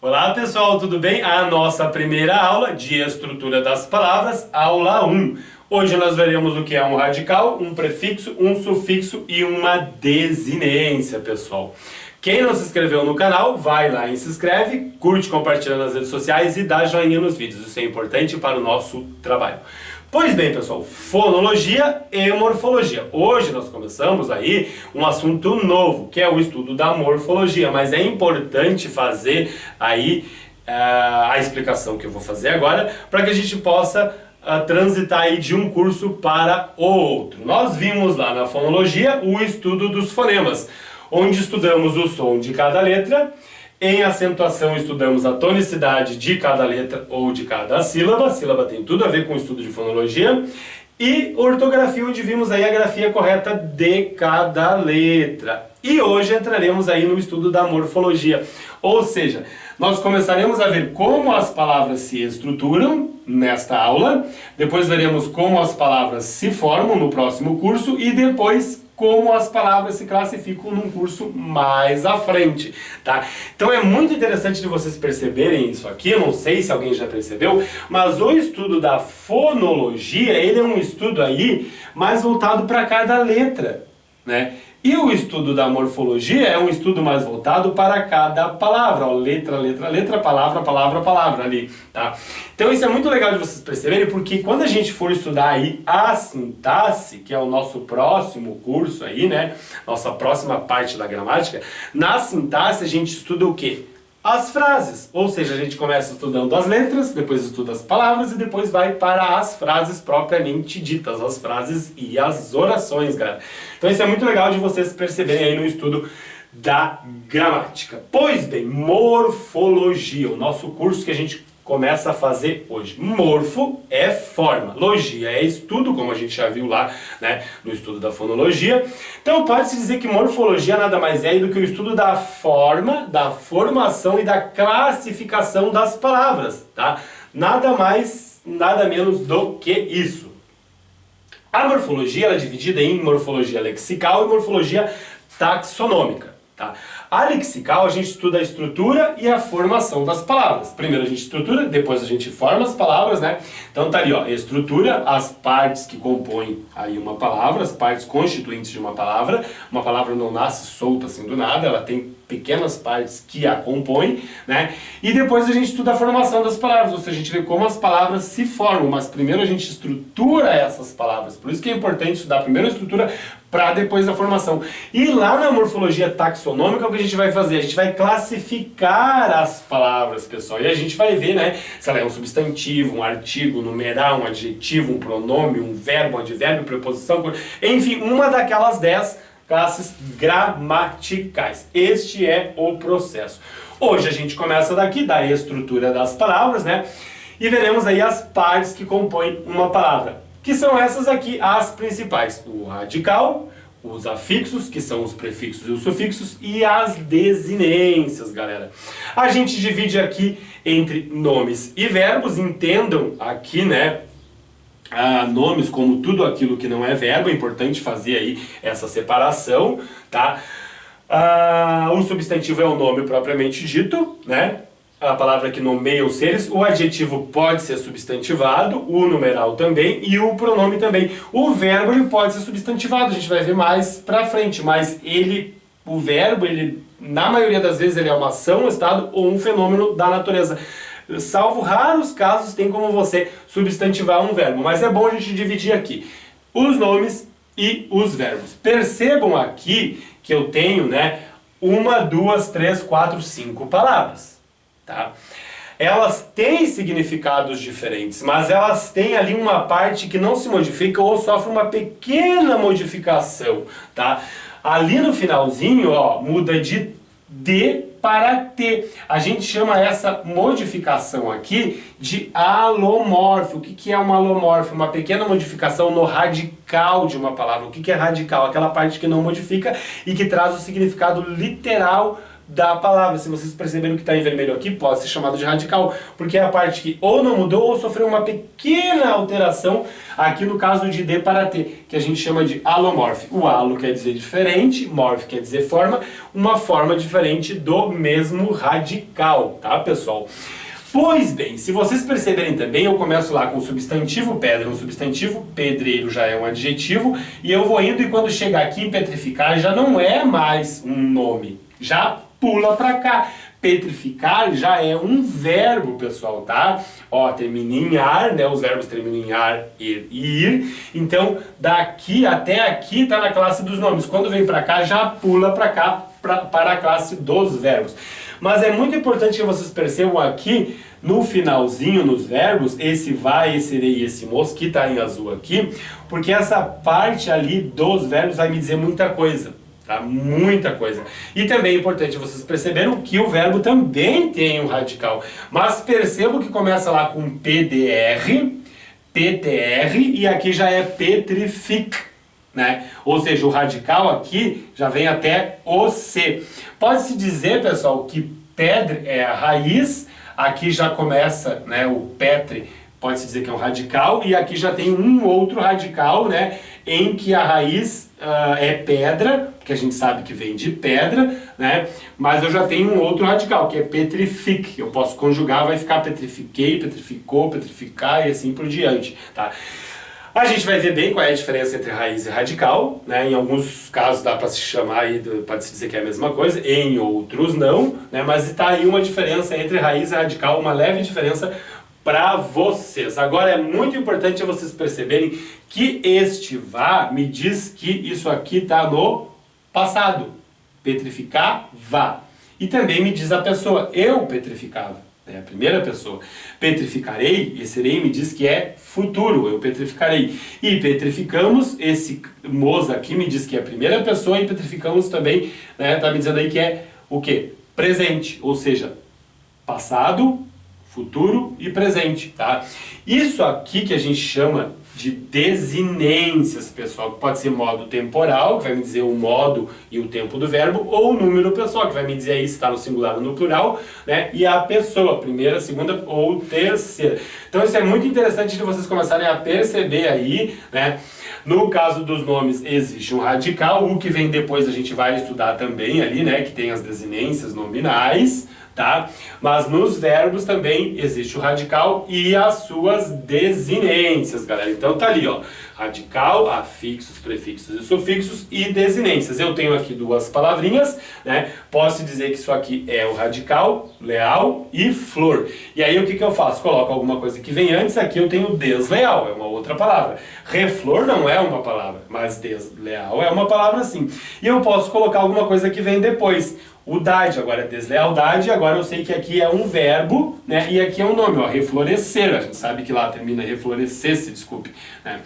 Olá pessoal, tudo bem? A nossa primeira aula de estrutura das palavras, aula 1. Hoje nós veremos o que é um radical, um prefixo, um sufixo e uma desinência, pessoal. Quem não se inscreveu no canal, vai lá e se inscreve, curte, compartilha nas redes sociais e dá joinha nos vídeos. Isso é importante para o nosso trabalho. Pois bem, pessoal, fonologia e morfologia. Hoje nós começamos aí um assunto novo, que é o estudo da morfologia, mas é importante fazer aí a explicação que eu vou fazer agora, para que a gente possa transitar aí de um curso para o outro. Nós vimos lá na fonologia o estudo dos fonemas, onde estudamos o som de cada letra. Em acentuação estudamos a tonicidade de cada letra ou de cada sílaba. A sílaba tem tudo a ver com o estudo de fonologia. E ortografia, onde vimos aí a grafia correta de cada letra. E hoje entraremos aí no estudo da morfologia. Ou seja, nós começaremos a ver como as palavras se estruturam nesta aula. Depois veremos como as palavras se formam no próximo curso. E depois como as palavras se classificam num curso mais à frente, tá? Então é muito interessante de vocês perceberem isso aqui, eu não sei se alguém já percebeu, mas o estudo da fonologia, ele é um estudo aí mais voltado para cada letra, né? E o estudo da morfologia é um estudo mais voltado para cada palavra, ó, letra, letra, letra, palavra, palavra, palavra ali, tá? Então isso é muito legal de vocês perceberem, porque quando a gente for estudar aí a sintaxe, que é o nosso próximo curso aí, né? Nossa próxima parte da gramática, na sintaxe a gente estuda o quê? As frases, ou seja, a gente começa estudando as letras, depois estuda as palavras e depois vai para as frases propriamente ditas, as frases e as orações, galera. Então isso é muito legal de vocês perceberem aí no estudo da gramática. Pois bem, morfologia, o nosso curso que a gente começa a fazer hoje. Morfo é forma, logia é estudo, como a gente já viu lá, né, no estudo da fonologia. Então pode-se dizer que morfologia nada mais é do que o estudo da forma, da formação e da classificação das palavras, tá? Nada mais, nada menos do que isso. A morfologia ela é dividida em morfologia lexical e morfologia taxonômica, tá? A lexical a gente estuda a estrutura e a formação das palavras. Primeiro a gente estrutura, depois a gente forma as palavras, né? Então tá ali, ó, estrutura, as partes que compõem aí uma palavra, as partes constituintes de uma palavra. Uma palavra não nasce solta assim do nada, ela tem pequenas partes que a compõem, né? E depois a gente estuda a formação das palavras, ou seja, a gente vê como as palavras se formam, mas primeiro a gente estrutura essas palavras. Por isso que é importante estudar primeiro a estrutura para depois a formação. E lá na morfologia taxonômica, o que a gente vai fazer? A gente vai classificar as palavras, pessoal. E a gente vai ver, né, se ela é um substantivo, um artigo, um numeral, um adjetivo, um pronome, um verbo, um advérbio, preposição, enfim, uma daquelas 10 classes gramaticais. Este é o processo. Hoje a gente começa daqui, da estrutura das palavras, né? E veremos aí as partes que compõem uma palavra, que são essas aqui, as principais. O radical, os afixos, que são os prefixos e os sufixos, e as desinências, galera. A gente divide aqui entre nomes e verbos, entendam aqui, né? Nomes como tudo aquilo que não é verbo, é importante fazer aí essa separação, tá? O substantivo é o nome propriamente dito, né? A palavra que nomeia os seres, o adjetivo pode ser substantivado, o numeral também e o pronome também. O verbo ele pode ser substantivado, a gente vai ver mais pra frente, mas o verbo, na maioria das vezes ele é uma ação, um estado ou um fenômeno da natureza. Salvo raros casos, tem como você substantivar um verbo, mas é bom a gente dividir aqui os nomes e os verbos. Percebam aqui que eu tenho, né, 1, 2, 3, 4, 5 palavras, tá? Elas têm significados diferentes, mas elas têm ali uma parte que não se modifica ou sofre uma pequena modificação, tá? Ali no finalzinho, ó, muda de para T. A gente chama essa modificação aqui de alomorfo. O que é uma alomorfo? Uma pequena modificação no radical de uma palavra. O que é radical? Aquela parte que não modifica e que traz o significado literal da palavra. Se vocês perceberam que está em vermelho aqui, pode ser chamado de radical, porque é a parte que ou não mudou ou sofreu uma pequena alteração, aqui no caso de D para T, que a gente chama de alomorfe. O alo quer dizer diferente, morfe quer dizer forma, uma forma diferente do mesmo radical, tá, pessoal? Pois bem, se vocês perceberem também, eu começo lá com o substantivo pedra, um substantivo, pedreiro já é um adjetivo, e eu vou indo e quando chegar aqui em petrificar já não é mais um nome, já pula pra cá. Petrificar já é um verbo, pessoal, tá? Ó, termina em ar, né? Os verbos terminam em ar, ir e ir. Então, daqui até aqui tá na classe dos nomes. Quando vem pra cá, já pula pra cá, para a classe dos verbos. Mas é muito importante que vocês percebam aqui, no finalzinho, nos verbos, esse vai, esse irei e esse mos, que tá em azul aqui, porque essa parte ali dos verbos vai me dizer muita coisa. Tá? Muita coisa. E também é importante vocês perceberam que o verbo também tem um radical. Mas percebam que começa lá com PDR, PTR e aqui já é petrific, né? Ou seja, o radical aqui já vem até o C. Pode-se dizer, pessoal, que pedre é a raiz, aqui já começa, né, o petre, pode-se dizer que é um radical, e aqui já tem um outro radical, né, em que a raiz é pedra, que a gente sabe que vem de pedra, né? Mas eu já tenho um outro radical, que é petrific. Eu posso conjugar, vai ficar petrifiquei, petrificou, petrificar e assim por diante, tá? A gente vai ver bem qual é a diferença entre raiz e radical, né? Em alguns casos dá para se chamar, pode-se dizer que é a mesma coisa, em outros não, né? Mas está aí uma diferença entre raiz e radical, uma leve diferença para vocês. Agora é muito importante vocês perceberem que este vá me diz que isso aqui está no passado. Petrificar, vá. E também me diz a pessoa, eu petrificava. É a primeira pessoa. Petrificarei, esse serei me diz que é futuro, eu petrificarei. E petrificamos, esse mos aqui me diz que é a primeira pessoa, e petrificamos também, né, tá me dizendo aí que é o quê? Presente, ou seja, passado, futuro e presente, tá? Isso aqui que a gente chama de desinências, pessoal, que pode ser modo temporal, que vai me dizer o modo e o tempo do verbo, ou o número pessoal, que vai me dizer aí se está no singular ou no plural, né? E a pessoa, primeira, segunda ou terceira. Então isso é muito interessante de vocês começarem a perceber aí, né? No caso dos nomes existe um radical, o que vem depois a gente vai estudar também ali, né? Que tem as desinências nominais, tá? Mas nos verbos também existe o radical e as suas desinências, galera. Então tá ali, ó, radical, afixos, prefixos e sufixos e desinências. Eu tenho aqui duas palavrinhas, né? Posso dizer que isso aqui é o radical, leal e flor. E aí o que eu faço? Coloco alguma coisa que vem antes, aqui eu tenho desleal, é uma outra palavra. Reflor não é uma palavra, mas desleal é uma palavra sim. E eu posso colocar alguma coisa que vem depois. O dade, agora é deslealdade, agora eu sei que aqui é um verbo, né? E aqui é um nome, ó, reflorescer, a gente sabe que lá termina reflorescer-se, desculpe, né?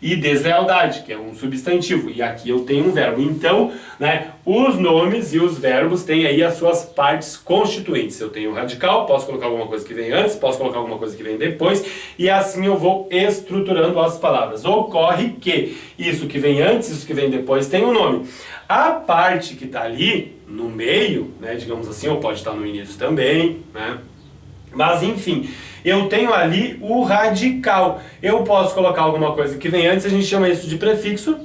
E deslealdade, que é um substantivo, e aqui eu tenho um verbo. Então, né, os nomes e os verbos têm aí as suas partes constituintes. Eu tenho o radical, posso colocar alguma coisa que vem antes, posso colocar alguma coisa que vem depois, e assim eu vou estruturando as palavras. Ocorre que isso que vem antes, isso que vem depois tem um nome. A parte que está ali no meio, né, digamos assim, ou pode estar no início também, né? Mas enfim, eu tenho ali o radical. Eu posso colocar alguma coisa que vem antes, a gente chama isso de prefixo.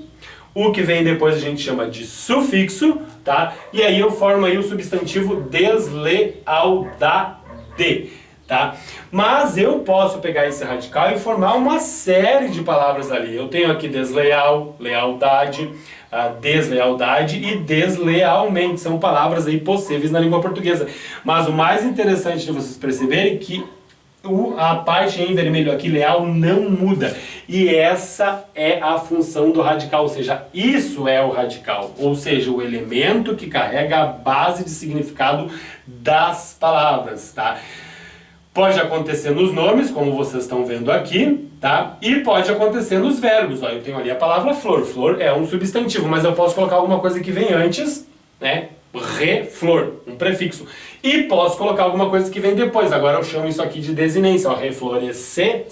O que vem depois a gente chama de sufixo, tá? E aí eu formo aí o substantivo deslealdade, tá? Mas eu posso pegar esse radical e formar uma série de palavras ali. Eu tenho aqui desleal, lealdade, deslealdade e deslealmente. São palavras aí possíveis na língua portuguesa. Mas o mais interessante de vocês perceberem é que a parte em vermelho aqui, leal, não muda. E essa é a função do radical, ou seja, isso é o radical. Ou seja, o elemento que carrega a base de significado das palavras, tá? Pode acontecer nos nomes, como vocês estão vendo aqui, tá? E pode acontecer nos verbos. Ó, eu tenho ali a palavra flor. Flor é um substantivo, mas eu posso colocar alguma coisa que vem antes, né? Reflor, um prefixo. E posso colocar alguma coisa que vem depois. Agora eu chamo isso aqui de desinência, ó, reflorescer,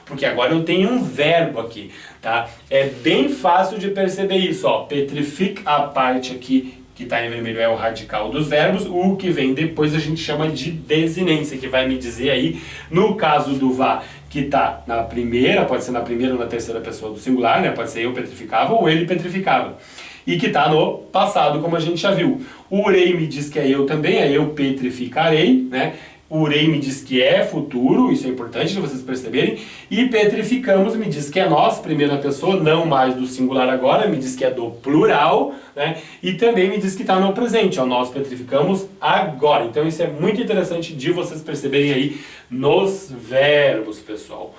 porque agora eu tenho um verbo aqui, tá? É bem fácil de perceber isso, ó. Petrific, a parte aqui que está em vermelho é o radical dos verbos, o que vem depois a gente chama de desinência, que vai me dizer aí, no caso do vá, que está na primeira, pode ser na primeira ou na terceira pessoa do singular, né? Pode ser eu petrificava ou ele petrificava. E que está no passado, como a gente já viu. O urei me diz que é eu também, é eu petrificarei, né? O urei me diz que é futuro, isso é importante de vocês perceberem. E petrificamos me diz que é nós, primeira pessoa, não mais do singular agora, me diz que é do plural, né? E também me diz que está no presente, ó, nós petrificamos agora. Então isso é muito interessante de vocês perceberem aí nos verbos, pessoal.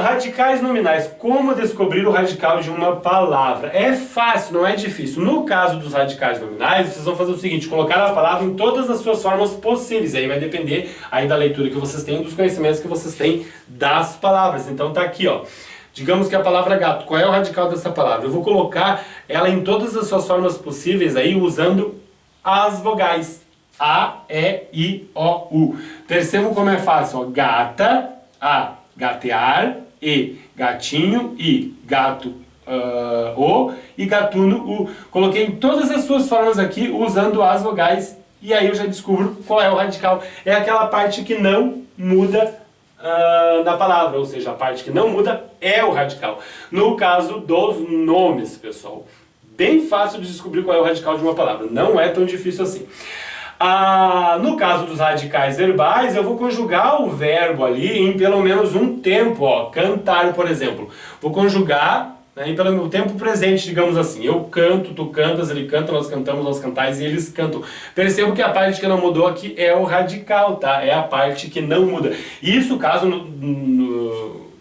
Radicais nominais. Como descobrir o radical de uma palavra? É fácil, não é difícil. No caso dos radicais nominais, vocês vão fazer o seguinte, colocar a palavra em todas as suas formas possíveis. Aí vai depender aí da leitura que vocês têm, dos conhecimentos que vocês têm das palavras. Então tá aqui, ó. Digamos que a palavra gato, qual é o radical dessa palavra? Eu vou colocar ela em todas as suas formas possíveis aí, usando as vogais. A, E, I, O, U. Percebam como é fácil, ó. Gata, A. Gatear, E, gatinho, I, gato, O, e gatuno, U. Coloquei em todas as suas formas aqui, usando as vogais, e aí eu já descubro qual é o radical. É aquela parte que não muda na palavra, ou seja, a parte que não muda é o radical. No caso dos nomes, pessoal, bem fácil de descobrir qual é o radical de uma palavra, não é tão difícil assim. No caso dos radicais verbais, eu vou conjugar o verbo ali em pelo menos um tempo, ó. Cantar, por exemplo. Vou conjugar, né, em pelo menos tempo presente, digamos assim. Eu canto, tu cantas, ele canta, nós cantamos, nós cantais e eles cantam. Percebo que a parte que não mudou aqui é o radical, tá? É a parte que não muda. Isso caso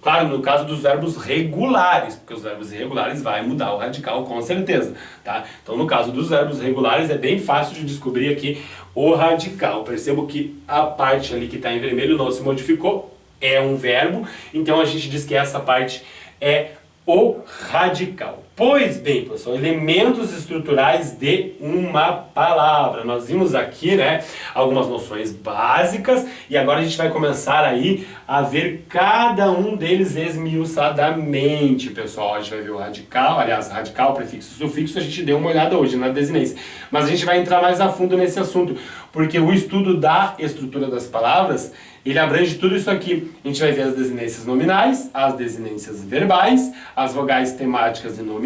claro, no caso dos verbos regulares, porque os verbos irregulares vai mudar o radical com certeza, tá? Então no caso dos verbos regulares é bem fácil de descobrir aqui o radical. Percebo que a parte ali que está em vermelho não se modificou, é um verbo, então a gente diz que essa parte é o radical. Pois bem, pessoal, elementos estruturais de uma palavra. Nós vimos aqui, né, algumas noções básicas e agora a gente vai começar aí a ver cada um deles esmiuçadamente, pessoal. A gente vai ver o radical, aliás, radical, prefixo, sufixo, a gente deu uma olhada hoje na desinência. Mas a gente vai entrar mais a fundo nesse assunto, porque o estudo da estrutura das palavras, ele abrange tudo isso aqui. A gente vai ver as desinências nominais, as desinências verbais, as vogais temáticas e nominais,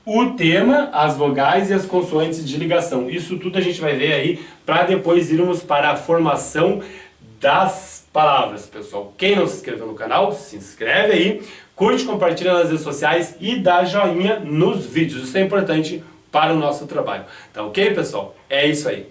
o tema, as vogais e as consoantes de ligação. Isso tudo a gente vai ver aí para depois irmos para a formação das palavras, pessoal. Quem não se inscreveu no canal, se inscreve aí, curte, compartilha nas redes sociais e dá joinha nos vídeos. Isso é importante para o nosso trabalho. Tá ok, pessoal? É isso aí.